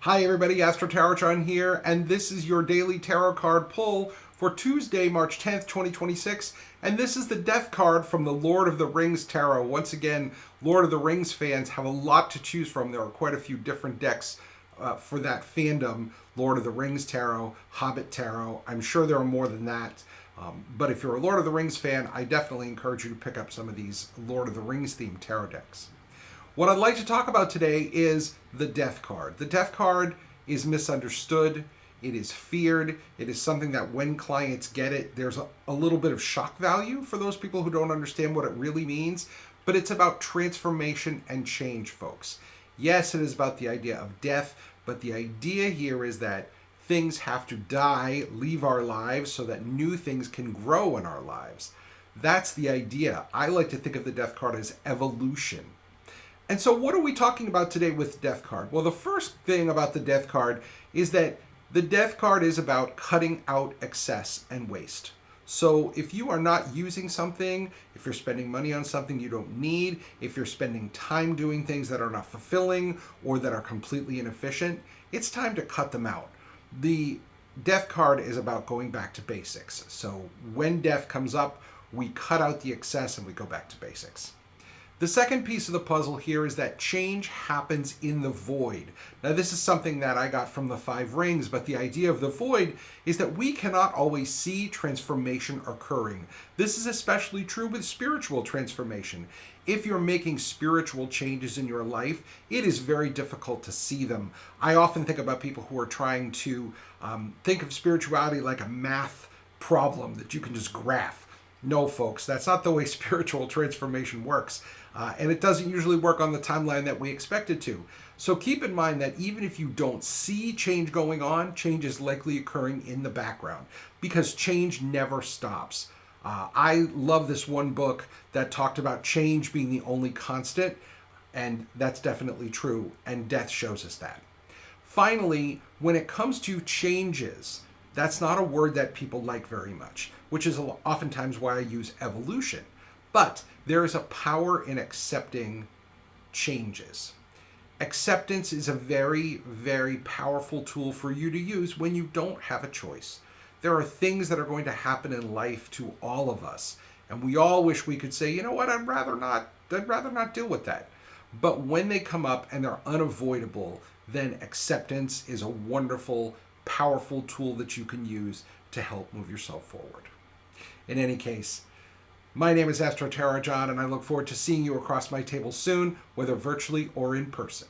Hi everybody, AstroTarotJohn here, and this is your daily tarot card pull for Tuesday, March 10th, 2026, and this is the Death card from the Lord of the Rings Tarot. Once again, Lord of the Rings fans have a lot to choose from. There are quite a few different decks for that fandom. Lord of the Rings Tarot, Hobbit Tarot, I'm sure there are more than that. But if you're a Lord of the Rings fan, I definitely encourage you to pick up some of these Lord of the Rings themed tarot decks. What I'd like to talk about today is the Death card. The Death card is misunderstood. It is feared. It is something that when clients get it, there's a little bit of shock value for those people who don't understand what it really means. But it's about transformation and change, folks. Yes, it is about the idea of death, but the idea here is that things have to die, leave our lives, so that new things can grow in our lives. That's the idea. I like to think of the Death card as evolution. And so what are we talking about today with Death card? Well, the first thing about the Death card is that the Death card is about cutting out excess and waste. So if you are not using something, if you're spending money on something you don't need, if you're spending time doing things that are not fulfilling or that are completely inefficient, it's time to cut them out. The Death card is about going back to basics. So when death comes up, we cut out the excess and we go back to basics. The second piece of the puzzle here is that change happens in the void. Now, this is something that I got from the Five Rings, but the idea of the void is that we cannot always see transformation occurring. This is especially true with spiritual transformation. If you're making spiritual changes in your life, it is very difficult to see them. I often think about people who are trying to think of spirituality like a math problem that you can just graph. No, folks, that's not the way spiritual transformation works. And it doesn't usually work on the timeline that we expect it to. So keep in mind that even if you don't see change going on, change is likely occurring in the background because change never stops. I love this one book that talked about change being the only constant, and that's definitely true, and death shows us that. Finally, when it comes to changes, that's not a word that people like very much, which is oftentimes why I use evolution. But there is a power in accepting changes. Acceptance is a very, very powerful tool for you to use when you don't have a choice. There are things that are going to happen in life to all of us, and we all wish we could say, you know what, I'd rather not deal with that. But when they come up and they're unavoidable, then acceptance is a wonderful, powerful tool that you can use to help move yourself forward. In any case, my name is AstroTarotJohn, and I look forward to seeing you across my table soon, whether virtually or in person.